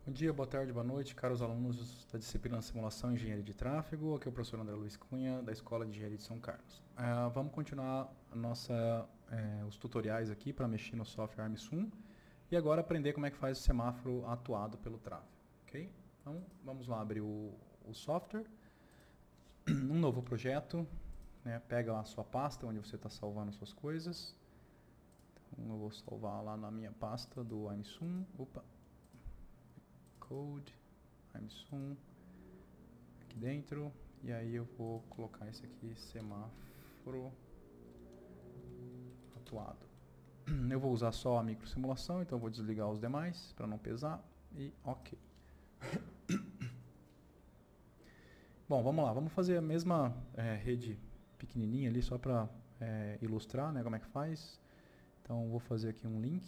Bom dia, boa tarde, boa noite, caros alunos da disciplina Simulação e Engenharia de Tráfego. Aqui é o professor André Luiz Cunha, da Escola de Engenharia de São Carlos. Vamos continuar os tutoriais aqui para mexer no software ArmSum e agora aprender como é que faz o semáforo atuado pelo tráfego. Ok? Então, vamos lá abrir o software, um novo projeto, né? Pega a sua pasta onde você está salvando suas coisas. Então, eu vou salvar lá na minha pasta do ArmSum. Code, ArmSum, aqui dentro, e aí eu vou colocar esse aqui, semáforo atuado. Eu vou usar só a microsimulação, então eu vou desligar os demais para não pesar, e ok. Bom, vamos lá, vamos fazer a mesma rede pequenininha ali, só para ilustrar, né, como é que faz. Então vou fazer aqui um link,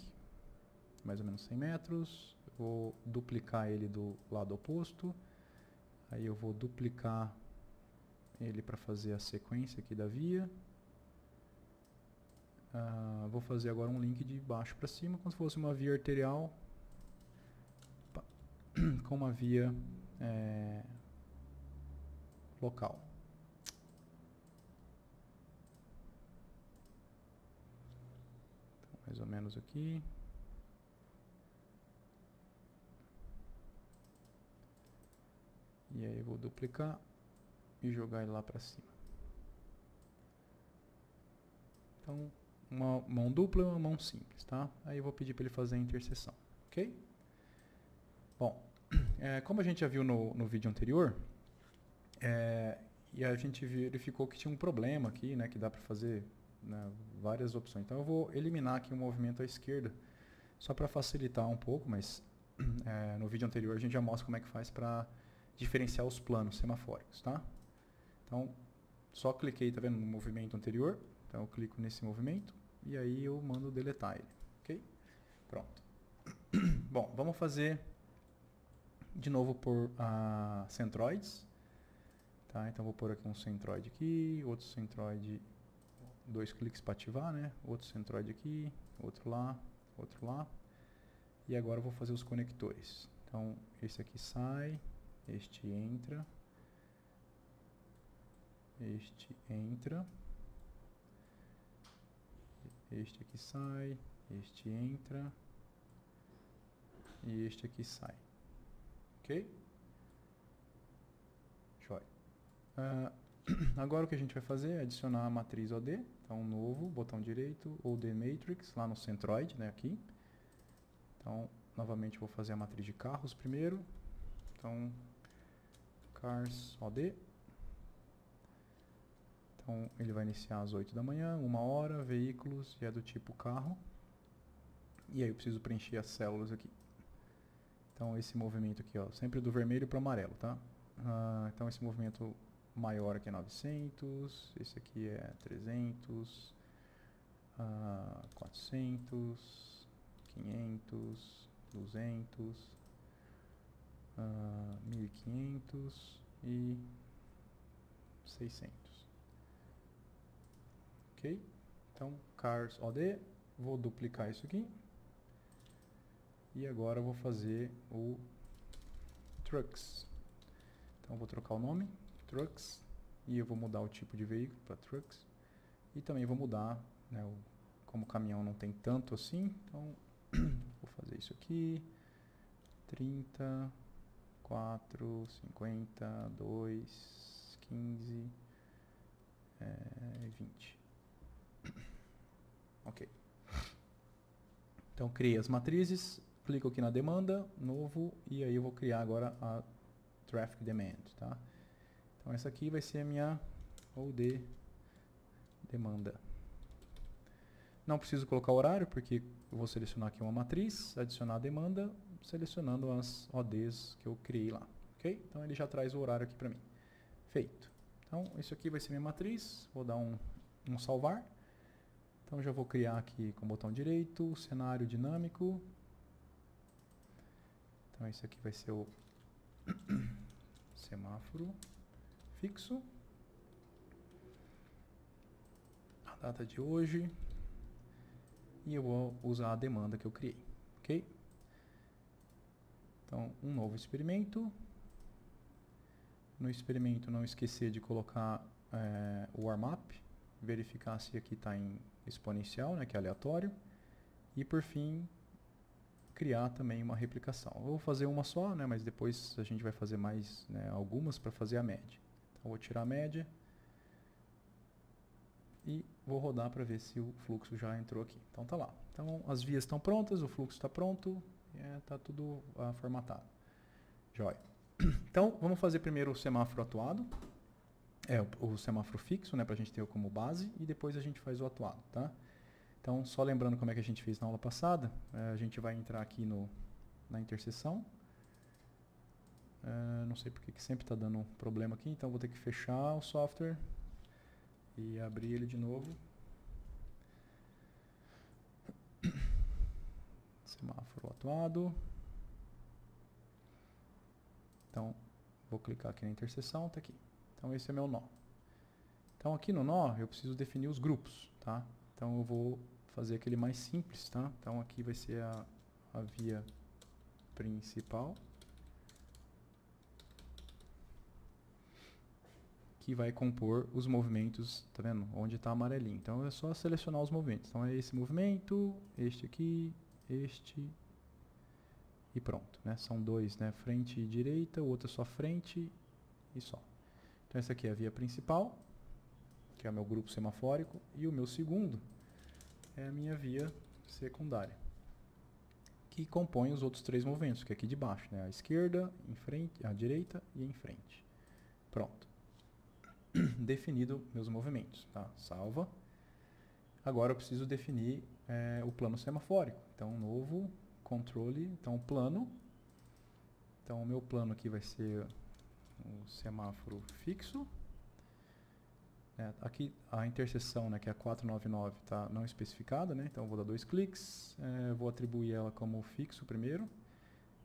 mais ou menos 100 metros, vou duplicar ele do lado oposto, aí eu vou duplicar ele para fazer a sequência aqui da via. Vou fazer agora um link de baixo para cima, como se fosse uma via arterial com uma via local. Então, mais ou menos aqui. E aí eu vou duplicar e jogar ele lá para cima. Então, uma mão dupla e uma mão simples, tá? Aí eu vou pedir para ele fazer a interseção, ok? Bom, como a gente já viu no vídeo anterior, e a gente verificou que tinha um problema aqui, né, que dá para fazer, né, várias opções. Então eu vou eliminar aqui o movimento à esquerda, só para facilitar um pouco, mas no vídeo anterior a gente já mostra como é que faz para diferenciar os planos semafóricos, tá? Então, só cliquei, tá vendo, no movimento anterior, então eu clico nesse movimento e aí eu mando deletar ele, ok? Pronto. Bom, vamos fazer de novo por centroides, tá? Então vou pôr aqui um centroide aqui, outro centroide, 2 cliques para ativar, né? Outro centroide aqui, outro lá, e agora eu vou fazer os conectores. Então esse aqui sai, este entra, este entra, este aqui sai, este entra e este aqui sai, ok? Joia. Agora o que a gente vai fazer é adicionar a matriz OD, então novo, botão direito, OD Matrix, lá no centroide, né, aqui. Então, novamente vou fazer a matriz de carros primeiro, então Cars OD. Então ele vai iniciar às 8 da manhã, 1 hora, veículos, e é do tipo carro. E aí eu preciso preencher as células aqui. Então esse movimento aqui, ó, sempre do vermelho para o amarelo, tá? Então esse movimento maior aqui é 900, esse aqui é 300, 400, 500, 200, 1500 e 600. Ok? Então, Cars OD, vou duplicar isso aqui. E agora eu vou fazer o Trucks. Então vou trocar o nome, Trucks, e eu vou mudar o tipo de veículo para Trucks. E também vou mudar, né, como o caminhão não tem tanto assim, então vou fazer isso aqui, 30, 4, 50, 2, 15, 20. Ok. Então criei as matrizes, clico aqui na demanda, novo, e aí eu vou criar agora a Traffic Demand, tá? Então essa aqui vai ser a minha OD demanda. Não preciso colocar horário, porque eu vou selecionar aqui uma matriz, adicionar a demanda, selecionando as ODs que eu criei lá, ok? Então ele já traz o horário aqui para mim. Feito. Então isso aqui vai ser minha matriz, vou dar um salvar. Então já vou criar aqui com o botão direito, cenário dinâmico. Então esse aqui vai ser o semáforo fixo. A data de hoje. E eu vou usar a demanda que eu criei, ok? Então, um novo experimento. No experimento, não esquecer de colocar o warm-up, verificar se aqui está em exponencial, né, que é aleatório. E, por fim, criar também uma replicação. Eu vou fazer uma só, né, mas depois a gente vai fazer mais, né, algumas para fazer a média. Então, eu vou tirar a média e vou rodar para ver se o fluxo já entrou aqui. Então, tá lá. Então, as vias estão prontas, o fluxo está pronto, está tudo formatado. Joia. Então, vamos fazer primeiro o semáforo atuado, o semáforo fixo, né, para a gente ter como base, e depois a gente faz o atuado, tá? Então, só lembrando como é que a gente fez na aula passada, a gente vai entrar aqui na interseção. Não sei porque que sempre está dando problema aqui, então vou ter que fechar o software e abrir ele de novo. Semáforo atuado. Então, vou clicar aqui na interseção, está aqui. Então, esse é meu nó. Então, aqui no nó, eu preciso definir os grupos, tá? Então, eu vou fazer aquele mais simples, tá? Então, aqui vai ser a via principal, que vai compor os movimentos, tá vendo? Onde está amarelinho. Então, é só selecionar os movimentos. Então, é esse movimento, este aqui, este e pronto, né? São dois, né? Frente e direita, o outro é só frente e só. Então, essa aqui é a via principal, que é o meu grupo semafórico, e o meu segundo é a minha via secundária, que compõe os outros três movimentos, que é aqui de baixo, né? A esquerda, em frente, a direita e em frente. Pronto. Definido meus movimentos, tá? Salva. Agora eu preciso definir o plano semafórico. Então, novo, controle, então plano. Então, o meu plano aqui vai ser o semáforo fixo. Aqui a interseção, né, que é a 499, está não especificada, né? Então, eu vou dar 2 cliques, vou atribuir ela como fixo primeiro.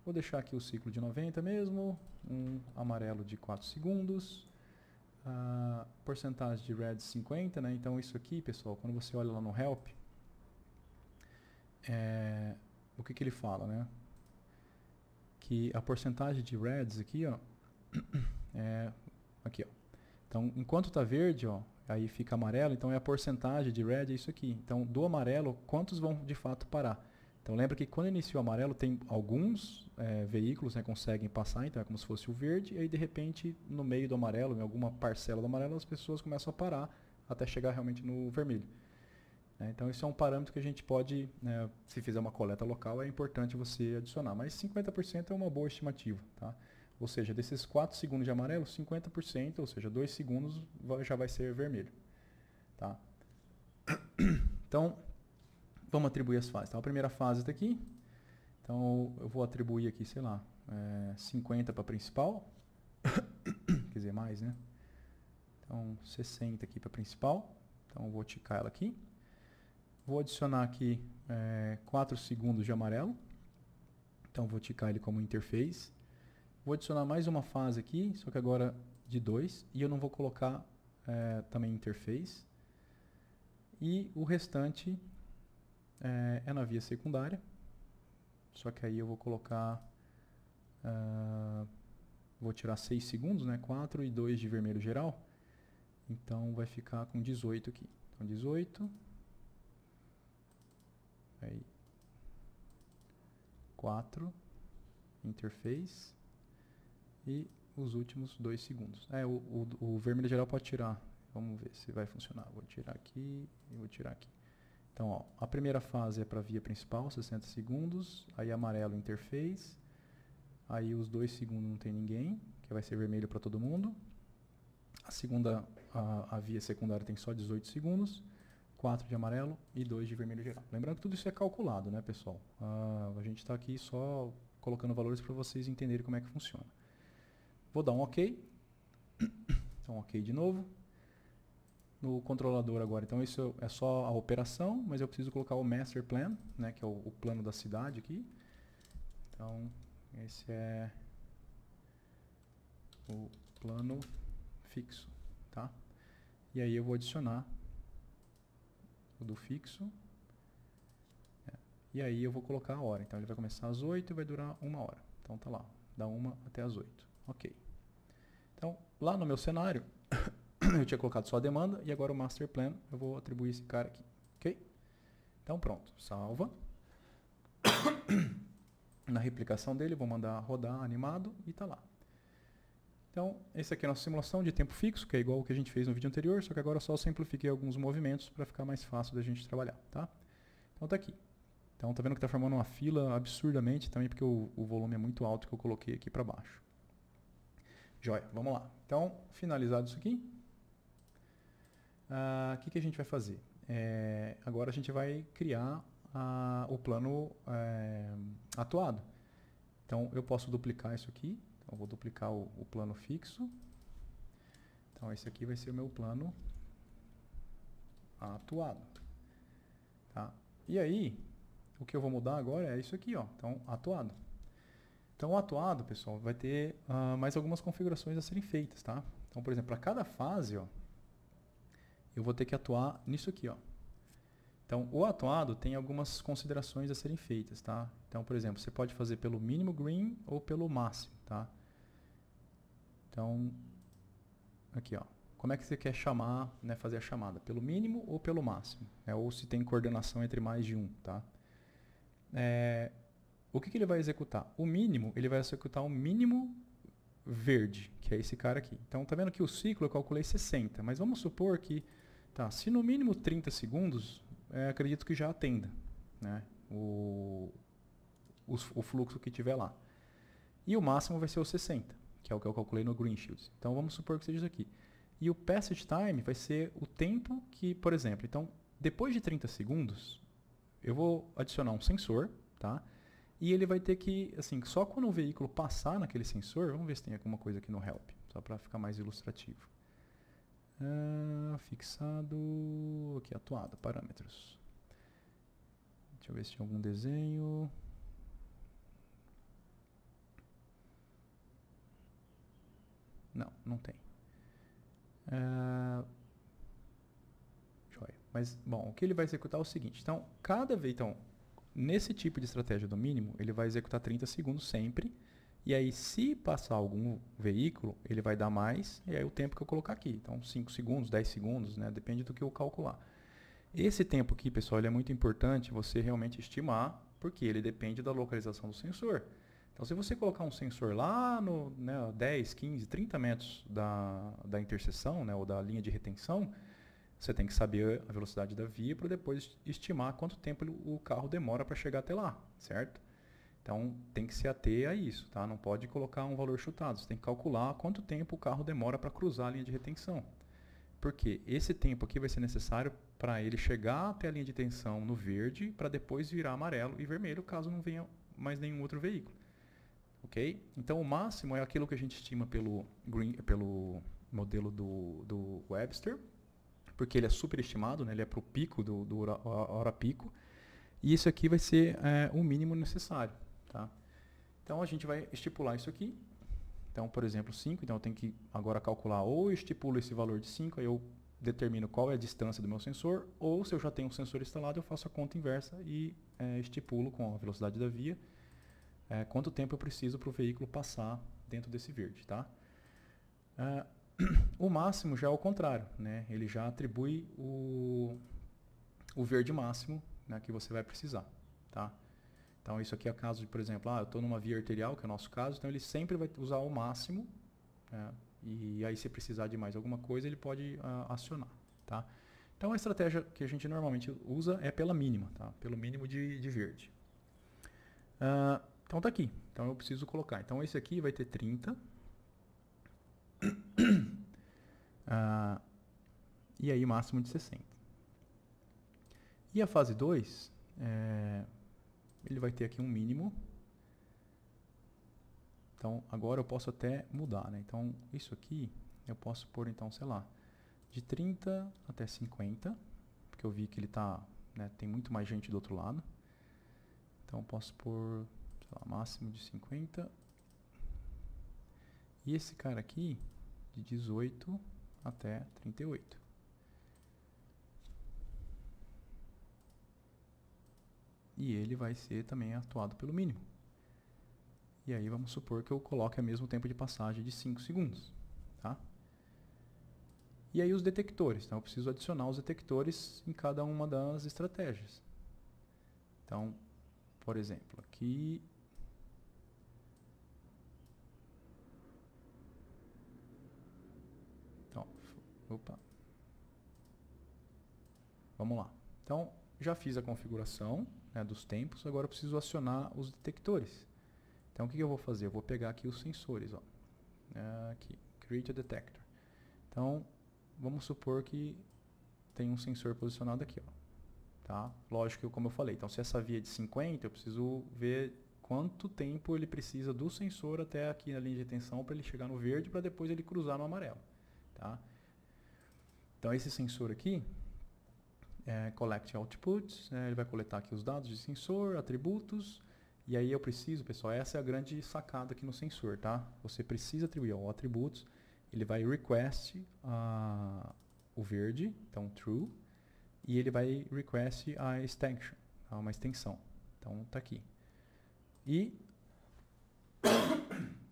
Vou deixar aqui o ciclo de 90 mesmo, um amarelo de 4 segundos. Porcentagem de red 50, né? Então isso aqui, pessoal, quando você olha lá no help, o que ele fala, né? Que a porcentagem de reds aqui, ó, aqui, ó. Então, enquanto está verde, ó, aí fica amarelo, então é a porcentagem de red, é isso aqui. Então, do amarelo, quantos vão de fato parar? Então, lembra que quando inicia o amarelo, tem alguns veículos, né, conseguem passar, então é como se fosse o verde, e aí, de repente, no meio do amarelo, em alguma parcela do amarelo, as pessoas começam a parar até chegar realmente no vermelho. Então, isso é um parâmetro que a gente pode, né, se fizer uma coleta local, é importante você adicionar, mas 50% é uma boa estimativa, tá? Ou seja, desses 4 segundos de amarelo, 50%, ou seja, 2 segundos já vai ser vermelho, tá? Então, vamos atribuir as fases. Então, a primeira fase está aqui. Então, eu vou atribuir aqui, sei lá, 50 para a principal. Quer dizer, mais, né? Então, 60 aqui para a principal. Então, eu vou ticar ela aqui. Vou adicionar aqui 4 segundos de amarelo. Então, vou ticar ele como interface. Vou adicionar mais uma fase aqui, só que agora de 2. E eu não vou colocar também interface. E o restante é na via secundária. Só que aí eu vou colocar... vou tirar 6 segundos, né? 4 e 2 de vermelho geral. Então, vai ficar com 18 aqui. Então, 18. Aí, 4. Interface. E os últimos 2 segundos. O vermelho geral pode tirar. Vamos ver se vai funcionar. Vou tirar aqui e vou tirar aqui. Então, ó, a primeira fase é para a via principal, 60 segundos. Aí amarelo, interface. Aí os 2 segundos não tem ninguém, que vai ser vermelho para todo mundo. A segunda, a via secundária tem só 18 segundos. 4 de amarelo e 2 de vermelho geral. Lembrando que tudo isso é calculado, né, pessoal? A gente está aqui só colocando valores para vocês entenderem como é que funciona. Vou dar um OK. Então, OK de novo. No controlador agora, então isso é só a operação, mas eu preciso colocar o master plan, né, que é o plano da cidade aqui. Então, esse é o plano fixo, tá? E aí eu vou adicionar o do fixo. E aí eu vou colocar a hora. Então ele vai começar às 8 e vai durar 1 hora. Então tá lá, da 1 até as 8. Ok. Então, lá no meu cenário, eu tinha colocado só a demanda e agora o master plan, eu vou atribuir esse cara aqui. Ok? Então pronto, salva. Na replicação dele, vou mandar rodar animado e tá lá. Então, esse aqui é a nossa simulação de tempo fixo, que é igual ao que a gente fez no vídeo anterior, só que agora eu só simplifiquei alguns movimentos para ficar mais fácil da gente trabalhar, tá? Então tá aqui. Então tá vendo que tá formando uma fila absurdamente, também porque o volume é muito alto que eu coloquei aqui para baixo. Joia, vamos lá. Então, finalizado isso aqui, o que a gente vai fazer? Agora a gente vai criar o plano atuado. Então, eu posso duplicar isso aqui. Então, eu vou duplicar o plano fixo. Então, esse aqui vai ser o meu plano atuado. Tá? E aí, o que eu vou mudar agora é isso aqui, ó. Então, atuado. Então, o atuado, pessoal, vai ter mais algumas configurações a serem feitas, tá? Então, por exemplo, para cada fase, ó, eu vou ter que atuar nisso aqui, ó. Então, o atuado tem algumas considerações a serem feitas, tá? Então, por exemplo, você pode fazer pelo mínimo green ou pelo máximo, tá? Então, aqui, ó. Como é que você quer chamar, né, fazer a chamada? Pelo mínimo ou pelo máximo? Ou se tem coordenação entre mais de um, tá? O que ele vai executar? O mínimo, ele vai executar o mínimo verde, que é esse cara aqui. Então, tá vendo que o ciclo eu calculei 60, mas vamos supor que, se no mínimo 30 segundos, acredito que já atenda, né, o fluxo que tiver lá. E o máximo vai ser o 60, que é o que eu calculei no Green Shields. Então, vamos supor que seja isso aqui. E o passage time vai ser o tempo que, por exemplo, então, depois de 30 segundos, eu vou adicionar um sensor, tá? E ele vai ter que, assim, só quando o veículo passar naquele sensor, vamos ver se tem alguma coisa aqui no help, só para ficar mais ilustrativo. Fixado, aqui, atuado, parâmetros. Deixa eu ver se tinha algum desenho. Não, não tem. Joia. Mas, bom, o que ele vai executar é o seguinte. Então, cada vez, nesse tipo de estratégia do mínimo, ele vai executar 30 segundos sempre. E aí, se passar algum veículo, ele vai dar mais, e aí o tempo que eu colocar aqui. Então, 5 segundos, 10 segundos, né? Depende do que eu calcular. Esse tempo aqui, pessoal, ele é muito importante você realmente estimar, porque ele depende da localização do sensor. Então, se você colocar um sensor lá no 10, 15, 30 metros da interseção, né, ou da linha de retenção, você tem que saber a velocidade da via para depois estimar quanto tempo o carro demora para chegar até lá, certo? Então, tem que se ater a isso, tá? Não pode colocar um valor chutado. Você tem que calcular quanto tempo o carro demora para cruzar a linha de retenção. Porque esse tempo aqui vai ser necessário para ele chegar até a linha de tensão no verde, para depois virar amarelo e vermelho, caso não venha mais nenhum outro veículo. Ok? Então, o máximo é aquilo que a gente estima pelo modelo do Webster, porque ele é superestimado, né? Ele é para o pico do hora pico. E isso aqui vai ser o mínimo necessário. Tá? Então, a gente vai estipular isso aqui. Então, por exemplo, 5. Então, eu tenho que agora calcular ou eu estipulo esse valor de 5, aí eu determino qual é a distância do meu sensor, ou se eu já tenho um sensor instalado, eu faço a conta inversa e estipulo com a velocidade da via quanto tempo eu preciso para o veículo passar dentro desse verde. Tá? O máximo já é o contrário, né? Ele já atribui o verde máximo, né, que você vai precisar. Tá? Então, isso aqui é o caso de, por exemplo, eu estou numa via arterial, que é o nosso caso, então ele sempre vai usar o máximo, né, e aí se precisar de mais alguma coisa, ele pode acionar. Tá? Então, a estratégia que a gente normalmente usa é pela mínima, tá? Pelo mínimo de verde. Então, tá aqui. Então, eu preciso colocar. Então, esse aqui vai ter 30. E aí, máximo de 60. E a fase 2, ele vai ter aqui um mínimo. Então, agora eu posso até mudar, né? Então, isso aqui, eu posso pôr, então, sei lá, de 30 até 50, porque eu vi que ele tem muito mais gente do outro lado. Então, eu posso pôr, sei lá, máximo de 50. E esse cara aqui, de 18 até 38. E ele vai ser também atuado pelo mínimo. E aí vamos supor que eu coloque o mesmo tempo de passagem de 5 segundos. Tá? E aí os detectores. Então eu preciso adicionar os detectores em cada uma das estratégias. Então, por exemplo, aqui... Então, opa. Vamos lá. Então, já fiz a configuração, né, dos tempos, agora eu preciso acionar os detectores. Então, o que eu vou fazer? Eu vou pegar aqui os sensores. Ó. Aqui, Create a Detector. Então, vamos supor que tem um sensor posicionado aqui. Ó. Tá? Lógico que, como eu falei, então, se essa via é de 50, eu preciso ver quanto tempo ele precisa do sensor até aqui na linha de tensão para ele chegar no verde, para depois ele cruzar no amarelo. Tá? Então, esse sensor aqui... collect outputs, ele vai coletar aqui os dados de sensor, atributos, e aí eu preciso, pessoal, essa é a grande sacada aqui no sensor, tá? Você precisa atribuir ao atributos, ele vai request o verde, então true, e ele vai request a extension, tá? Uma extensão, então tá aqui. E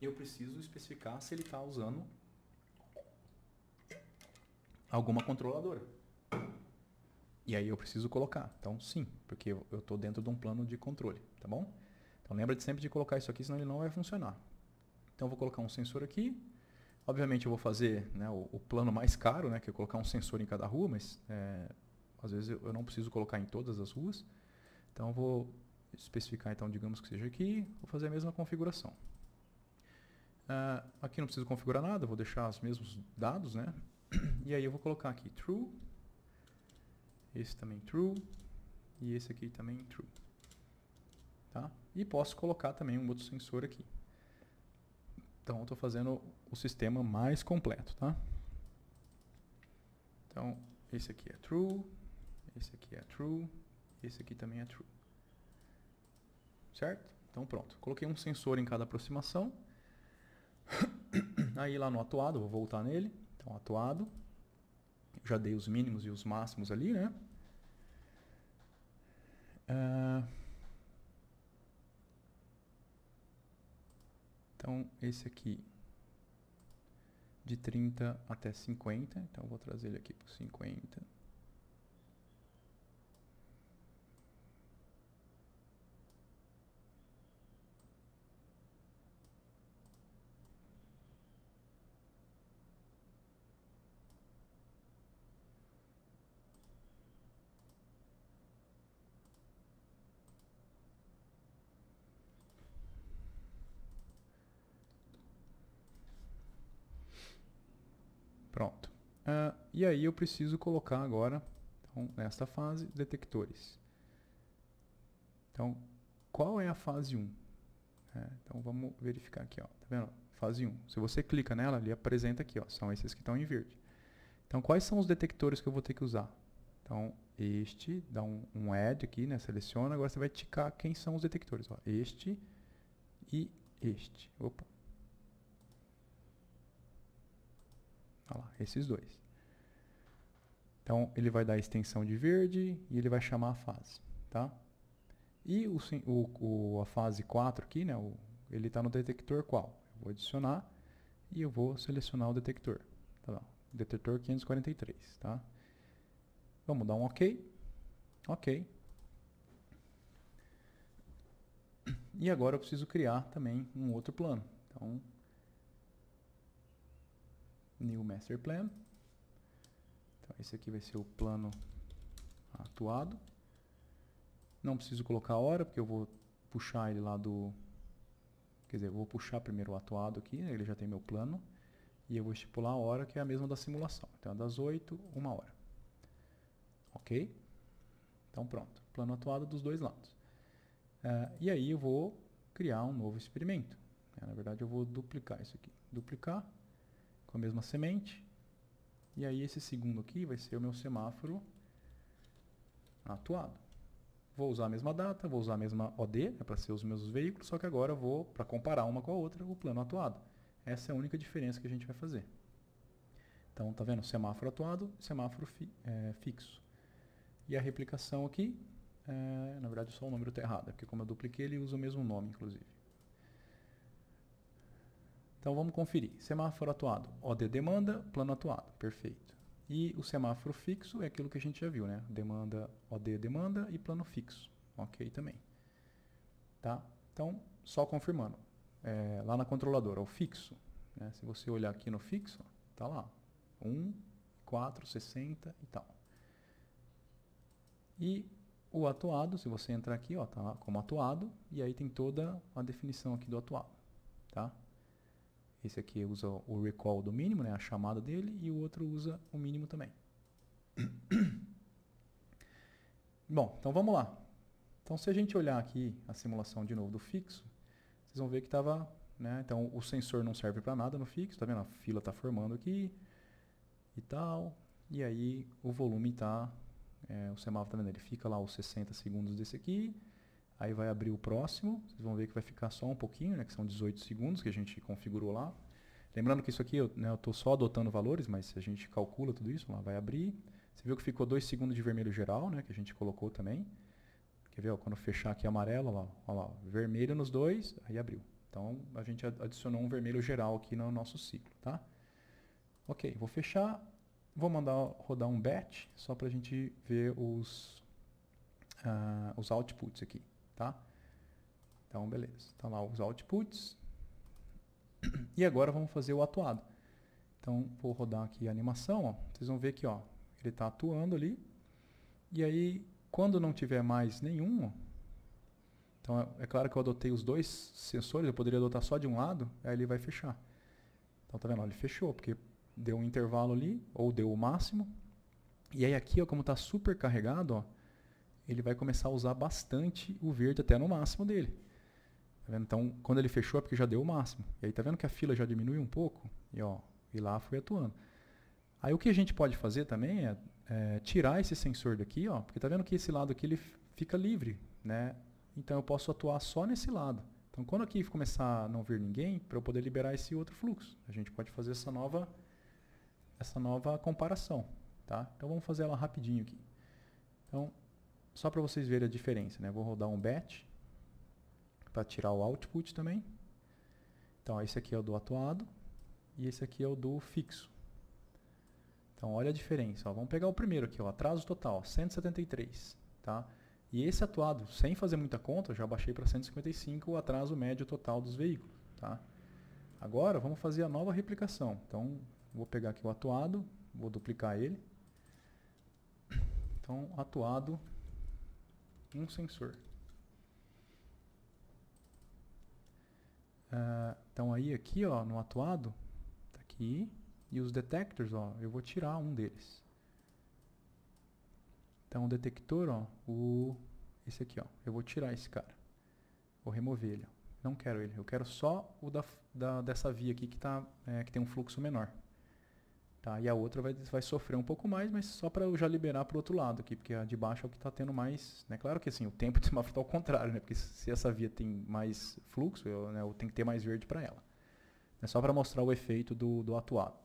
eu preciso especificar se ele está usando alguma controladora. E aí eu preciso colocar. Então, sim, porque eu estou dentro de um plano de controle, tá bom? Então, lembra de sempre de colocar isso aqui, senão ele não vai funcionar. Então, eu vou colocar um sensor aqui. Obviamente, eu vou fazer, né, o plano mais caro, né, que é colocar um sensor em cada rua, mas às vezes eu não preciso colocar em todas as ruas. Então, eu vou especificar, então, digamos que seja aqui, vou fazer a mesma configuração. Aqui não preciso configurar nada, vou deixar os mesmos dados, né? E aí eu vou colocar aqui true. Esse também true. E esse aqui também true. Tá? E posso colocar também um outro sensor aqui. Então, eu estou fazendo o sistema mais completo. Tá? Então, esse aqui é true. Esse aqui é true. Esse aqui também é true. Certo? Então, pronto. Coloquei um sensor em cada aproximação. Aí, lá no atuado, vou voltar nele. Então, atuado. Já dei os mínimos e os máximos ali, né? Então, esse aqui de 30 até 50. Então, eu vou trazer ele aqui para 50. Pronto. E aí eu preciso colocar agora, então, nesta fase, detectores. Então, qual é a fase 1? Então, vamos verificar aqui. Ó, tá vendo? Fase 1. Se você clica nela, ele apresenta aqui. Ó, são esses que estão em verde. Então, quais são os detectores que eu vou ter que usar? Então, este, dá um add aqui, né? Seleciona. Agora você vai ticar quem são os detectores. Ó, este e este. Opa. Olha lá, esses dois. Então, ele vai dar a extensão de verde e ele vai chamar a fase. Tá? E a fase 4 aqui, né, ele está no detector qual? Eu vou adicionar e eu vou selecionar o detector. Tá lá, detector 543. Tá? Vamos dar um OK. OK. E agora eu preciso criar também um outro plano. Então, New Master Plan. Então, esse aqui vai ser o plano atuado. Não preciso colocar a hora, porque eu vou puxar ele lá do... Quer dizer, eu vou puxar primeiro o atuado aqui, né? Ele já tem meu plano. E eu vou estipular a hora, que é a mesma da simulação. Então, é das 8, 1 hora. Ok? Então, pronto. Plano atuado dos dois lados. E aí eu vou criar um novo experimento. Na verdade, eu vou duplicar isso aqui. Duplicar com a mesma semente. E aí esse segundo aqui vai ser o meu semáforo atuado. Vou usar a mesma data, vou usar a mesma OD, para ser os meus veículos, só que agora eu vou, para comparar uma com a outra, o plano atuado. Essa é a única diferença que a gente vai fazer. Então, tá vendo? Semáforo atuado, semáforo fixo. E a replicação aqui, na verdade só o número está errado, porque como eu dupliquei, ele usa o mesmo nome, inclusive. Então vamos conferir. Semáforo atuado, OD demanda, plano atuado, perfeito. E o semáforo fixo é aquilo que a gente já viu, né? Demanda, OD demanda e plano fixo, ok também. Tá? Então, só confirmando. Lá na controladora, o fixo, né? Se você olhar aqui no fixo, tá lá, 1, 4, 60 e tal. E o atuado, se você entrar aqui, ó, tá lá como atuado, e aí tem toda a definição aqui do atuado, tá? Esse aqui usa o recall do mínimo, né, a chamada dele, e o outro usa o mínimo também. Bom, então vamos lá. Então, se a gente olhar aqui a simulação de novo do fixo, vocês vão ver que estava, né, então o sensor não serve para nada no fixo, tá vendo? A fila está formando aqui e tal, e aí o volume está, o semáforo, tá vendo? Ele fica lá os 60 segundos desse aqui, aí vai abrir o próximo, vocês vão ver que vai ficar só um pouquinho, né, que são 18 segundos que a gente configurou lá. Lembrando que isso aqui, eu estou só adotando valores, mas a gente calcula tudo isso, lá vai abrir. Você viu que ficou 2 segundos de vermelho geral, né, que a gente colocou também. Quer ver, ó, quando fechar aqui amarelo, ó lá, vermelho nos dois, aí abriu. Então, a gente adicionou um vermelho geral aqui no nosso ciclo, tá? Ok, vou fechar, vou mandar rodar um batch, só para a gente ver os outputs aqui, tá? Então, beleza. Tá lá os outputs. E agora vamos fazer o atuado. Então, vou rodar aqui a animação, ó. Vocês vão ver que, ó, ele está atuando ali. E aí, quando não tiver mais nenhum, ó, então é claro que eu adotei os dois sensores, eu poderia adotar só de um lado, aí ele vai fechar. Então, tá vendo? Ó, ele fechou, porque deu um intervalo ali, ou deu o máximo. E aí aqui, ó, como está super carregado, ó, ele vai começar a usar bastante o verde até no máximo dele. Tá vendo? Então, quando ele fechou é porque já deu o máximo. E aí, tá vendo que a fila já diminui um pouco? E lá foi atuando. Aí, o que a gente pode fazer também é tirar esse sensor daqui, ó, porque tá vendo que esse lado aqui ele fica livre, né? Então, eu posso atuar só nesse lado. Então, quando aqui começar a não vir ninguém, para eu poder liberar esse outro fluxo, a gente pode fazer essa nova comparação, tá? Então, vamos fazer ela rapidinho aqui. Então, só para vocês verem a diferença, né? Vou rodar um batch para tirar o output também. Então, esse aqui é o do atuado e esse aqui é o do fixo. Então, olha a diferença. Ó. Vamos pegar o primeiro aqui, ó, atraso total, 173. Tá? E esse atuado, sem fazer muita conta, eu já baixei para 155 o atraso médio total dos veículos. Tá? Agora, vamos fazer a nova replicação. Então, vou pegar aqui o atuado, vou duplicar ele. Então, atuado, um sensor. Então aí aqui, ó, no atuado, tá aqui, e os detectors, ó, eu vou tirar um deles. Então o detector, ó, esse aqui, ó, eu vou tirar esse cara. Vou remover ele, ó. Não quero ele, eu quero só o dessa via aqui que tem um fluxo menor. Tá? E a outra vai sofrer um pouco mais, mas só para eu já liberar para o outro lado aqui, porque a de baixo é o que está tendo mais, né? Claro que assim, o tempo de semáforo está ao contrário, né? Porque se essa via tem mais fluxo, eu tenho que ter mais verde para ela. É só para mostrar o efeito do atuado.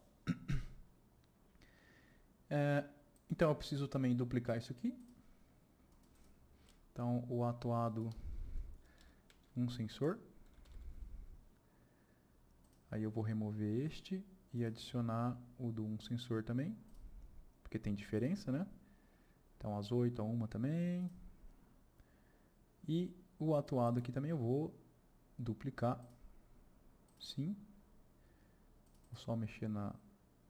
Então eu preciso também duplicar isso aqui. Então o atuado, um sensor. Aí eu vou remover este e adicionar o do um sensor também, porque tem diferença, né? Então as 8 a 1 também. E o atuado aqui também eu vou duplicar. Sim. Vou só mexer na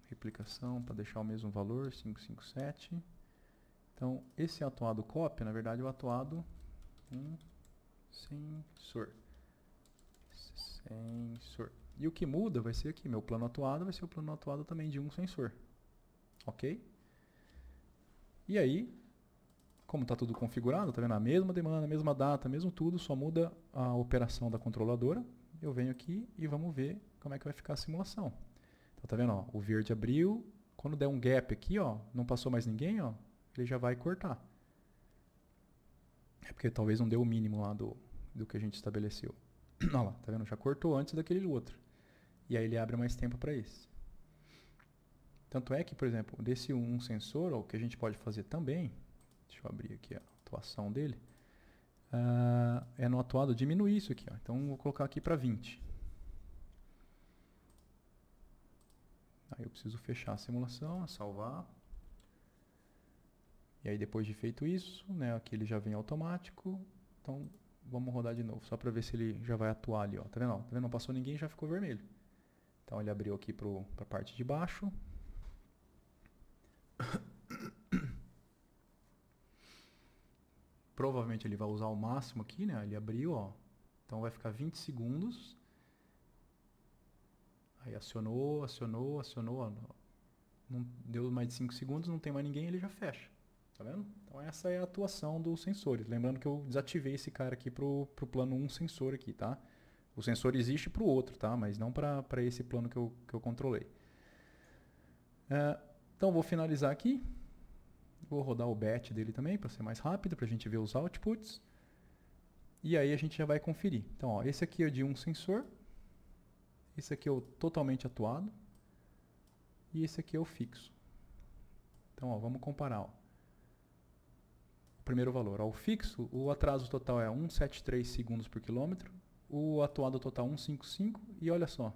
replicação para deixar o mesmo valor, 557. Então esse atuado cópia, na verdade é o atuado um sensor. E o que muda vai ser aqui, meu plano atuado vai ser o plano atuado também de um sensor. Ok? E aí, como está tudo configurado, tá vendo? A mesma demanda, a mesma data, mesmo tudo, só muda a operação da controladora. Eu venho aqui e vamos ver como é que vai ficar a simulação. Então tá vendo? Ó, o verde abriu, quando der um gap aqui, ó, não passou mais ninguém, ó, ele já vai cortar. É porque talvez não deu o mínimo lá do que a gente estabeleceu. Olha lá, tá vendo? Já cortou antes daquele outro. E aí ele abre mais tempo para esse. Tanto é que, por exemplo, desse um sensor, ó, o que a gente pode fazer também, deixa eu abrir aqui a atuação dele, no atuado diminuir isso aqui. Ó. Então, vou colocar aqui para 20. Aí eu preciso fechar a simulação, salvar. E aí depois de feito isso, né, aqui ele já vem automático. Então vamos rodar de novo, só para ver se ele já vai atuar ali. Ó. Tá vendo? Ó? Tá vendo? Não passou ninguém, já ficou vermelho. Então ele abriu aqui para a parte de baixo. Provavelmente ele vai usar o máximo aqui, né? Ele abriu, ó. Então vai ficar 20 segundos. Aí acionou. Ó. Não deu mais de 5 segundos, não tem mais ninguém, ele já fecha. Tá vendo? Então essa é a atuação dos sensores. Lembrando que eu desativei esse cara aqui pro plano 1 sensor aqui, tá? O sensor existe pro outro, tá? Mas não para esse plano que eu controlei. Então vou finalizar aqui. Vou rodar o batch dele também para ser mais rápido, para a gente ver os outputs. E aí a gente já vai conferir. Então, ó, esse aqui é de um sensor. Esse aqui é o totalmente atuado. E esse aqui é o fixo. Então, ó, vamos comparar. Ó. O primeiro valor. Ó, o fixo, o atraso total é 173 segundos por quilômetro. O atuado total 155. E olha só,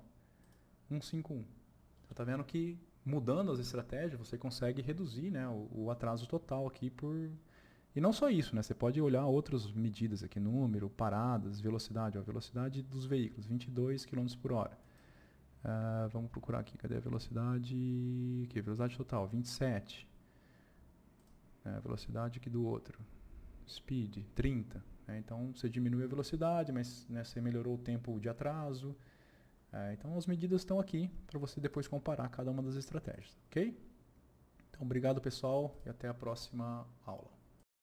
151. Então, tá vendo que mudando as estratégias, você consegue reduzir, né, o atraso total aqui por... E não só isso, né, você pode olhar outras medidas aqui, número, paradas, velocidade. Ó, velocidade dos veículos, 22 km por hora. Vamos procurar aqui, cadê a velocidade? Aqui, velocidade total, 27. Velocidade aqui do outro. Speed, 30. Né, então, você diminui a velocidade, mas né, você melhorou o tempo de atraso. Então as medidas estão aqui para você depois comparar cada uma das estratégias, ok? Então obrigado pessoal e até a próxima aula.